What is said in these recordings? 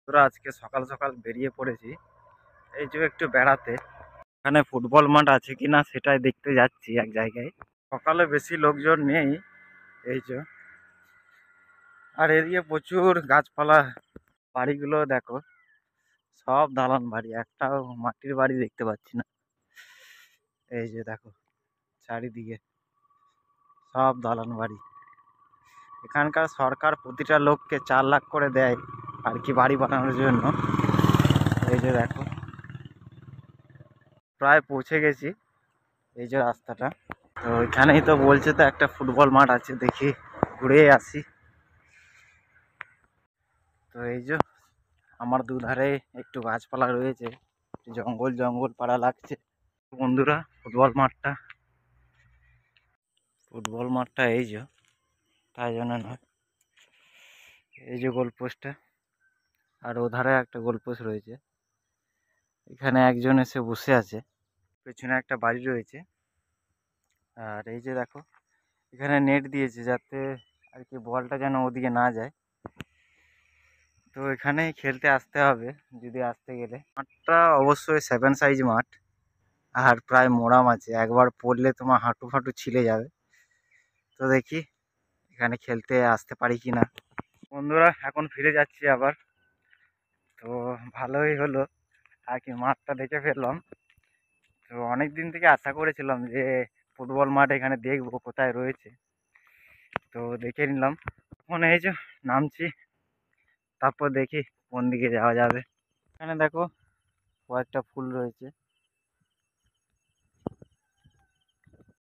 তোরা আজকে সকাল সকাল বেরিয়ে পড়েছি এই যে একটু বেড়াতে। এখানে ফুটবল মাঠ আছে কিনা সেটাই দেখতে যাচ্ছি এক জায়গায়। সকালে বেশি লোকজন নেই এই যে। আর এদিকে প্রচুর গাছপালা, বাড়িগুলো দেখো সব দালান বাড়ি, একটাও মাটির বাড়ি দেখতে পাচ্ছি না। এই যে দেখো চারিদিকে সব দালান বাড়ি। এখানকার সরকার প্রতিটা লোককে 4 লাখ করে দেয় আর কি বাড়ি বানানোর জন্য। এই যে দেখো প্রায় পৌঁছে গেছি, এই যে রাস্তাটা। তো এখানেই তো বলছে তো একটা ফুটবল মাঠ আছে, দেখি ঘুরে আসি। তো এই যে আমার দুধারে একটু গাছপালা রয়েছে, জঙ্গল জঙ্গল পাড়া লাগছে। বন্ধুরা ফুটবল মাঠটা এই যে, তাই জন্য নয়, এই যে গোলপোস্টটা, আর ওধারে একটা গোলপোস্ট রয়েছে। এখানে একজন এসে বসে আছে, পেছনে একটা বাড়ি রয়েছে। আর এই যে দেখো এখানে নেট দিয়েছে যাতে আর কি বলটা যেন ওদিকে না যায়। তো এখানেই খেলতে আসতে হবে যদি আসতে গেলে। মাঠটা অবশ্যই 7 সাইজ মাঠ, আর প্রায় মোরাম আছে, একবার পড়লে তোমার হাঁটু ফাঁটু ছিলে যাবে। তো দেখি এখানে খেলতে আসতে পারি কি না। বন্ধুরা এখন ফিরে যাচ্ছি আবার। তো ভালোই হলো আর কি, মাঠটা দেখে ফেললাম। তো অনেক দিন থেকে আশা করেছিলাম যে ফুটবল মাঠ এখানে দেখবো কোথায় রয়েছে, তো দেখে নিলাম। এখন এই যে নামছি, তারপর দেখি কোন দিকে যাওয়া যাবে। এখানে দেখো কয়েকটা ফুল রয়েছে।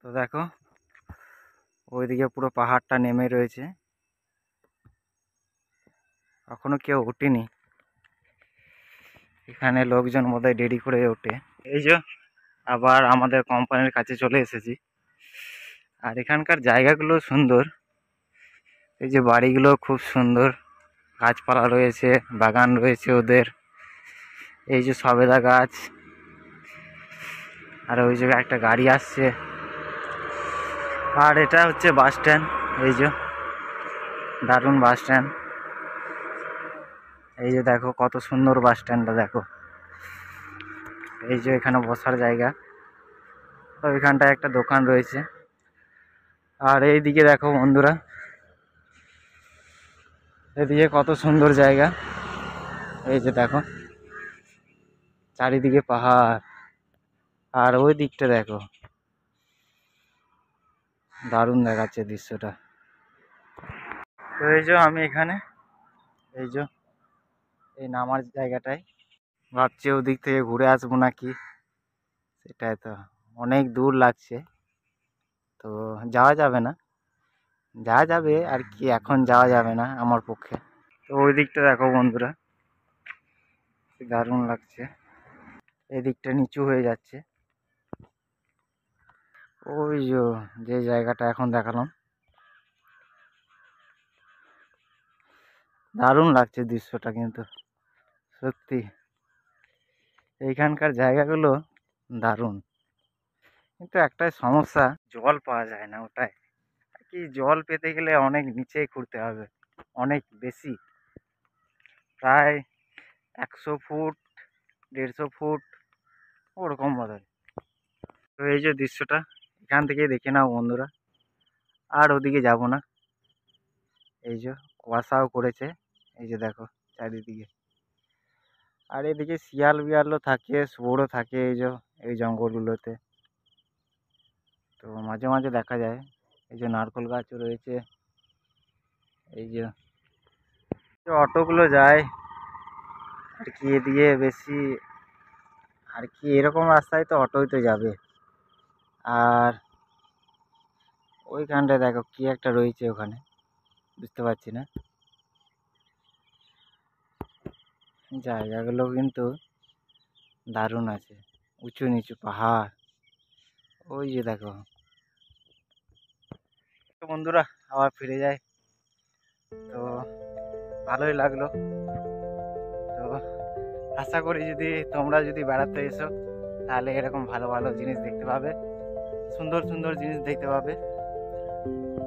তো দেখো ওইদিকে পুরো পাহাড়টা নেমে রয়েছে, এখনো কেউ ওঠেনি। এখানে লোকজন বোধহয় দেরি করে ওঠে। এই যে আবার আমাদের কোম্পানির কাছে চলে এসেছি। আর এখানকার জায়গাগুলো সুন্দর, এই যে বাড়িগুলো খুব সুন্দর, গাছপালা রয়েছে, বাগান রয়েছে ওদের। এই যে সবেদা গাছ, আর ওই জায়গায় একটা গাড়ি আসছে। আর এটা হচ্ছে বাস স্ট্যান্ড, এই যে দারুণ বাস স্ট্যান্ড। এই যে দেখো কত সুন্দর বাস স্ট্যান্ডটা দেখো। এই যে এখানে বসার জায়গা, তো এখানটায় একটা দোকান রয়েছে। আর এই দিকে দেখো বন্ধুরা, এদিকে কত সুন্দর জায়গা। এই যে দেখো চারিদিকে পাহাড়, আর ওই দিকটা দেখো দারুণ দেখাচ্ছে দৃশ্যটা। তো এই যে আমি এখানে, এই যে এই নামার জায়গাটায় ভাবছি ওদিক থেকে ঘুরে আসবো নাকি, সেটাই তো অনেক দূর লাগছে। তো যাওয়া যাবে না, যাওয়া যাবে আর কি, এখন যাওয়া যাবে না আমার পক্ষে। তো ওই দিকটা দেখো বন্ধুরা দারুণ লাগছে, এই দিকটা নিচু হয়ে যাচ্ছে। ওই যে জায়গাটা এখন দেখালাম, দারুণ লাগছে দৃশ্যটা কিন্তু সত্যি। এইখানকার জায়গাগুলো দারুণ, কিন্তু একটাই সমস্যা, জল পাওয়া যায় না। ওটাই কি, জল পেতে গেলে অনেক নিচেই খুঁড়তে হবে, অনেক বেশি, প্রায় 100 ফুট 150 ফুট ওরকম বোধ। তো এই যে দৃশ্যটা এখান থেকেই দেখে নাও বন্ধুরা, আর ওদিকে যাব না। এই যে কুয়াশাও করেছে, এই যে দেখো চারিদিকে। আর এদিকে শিয়াল বিয়ালও থাকে, শুয়োরও থাকে এই যে এই জঙ্গলগুলোতে। তো মাঝে মাঝে দেখা যায়। এই যে নারকেল গাছও রয়েছে। এই যে অটোগুলো যায় আর কি এদিকে বেশি, আর কি এরকম রাস্তায় তো অটোই তো যাবে। আর ওইখানটায় দেখো কি একটা রয়েছে, ওখানে বুঝতে পারছি না। জায়গাগুলো কিন্তু দারুণ আছে, উঁচু নিচু পাহাড়, ওই যে দেখো। তো বন্ধুরা আবার ফিরে যায়, তো ভালোই লাগলো। তো আশা করি যদি তোমরা যদি বেড়াতে এসো তাহলে এরকম ভালো ভালো জিনিস দেখতে পাবে, সুন্দর সুন্দর জিনিস দেখতে পাবে।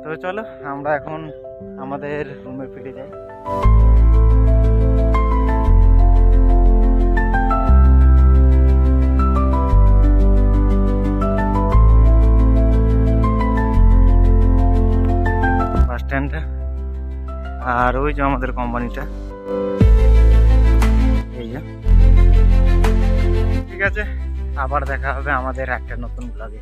তো চলো আমরা এখন আমাদের রুমে ফিরে যাই। স্ট্যান্ডটা, আর ওই যে আমাদের কোম্পানিটা। এই যে ঠিক আছে, আবার দেখা হবে আমাদের একটা নতুন ব্লগে।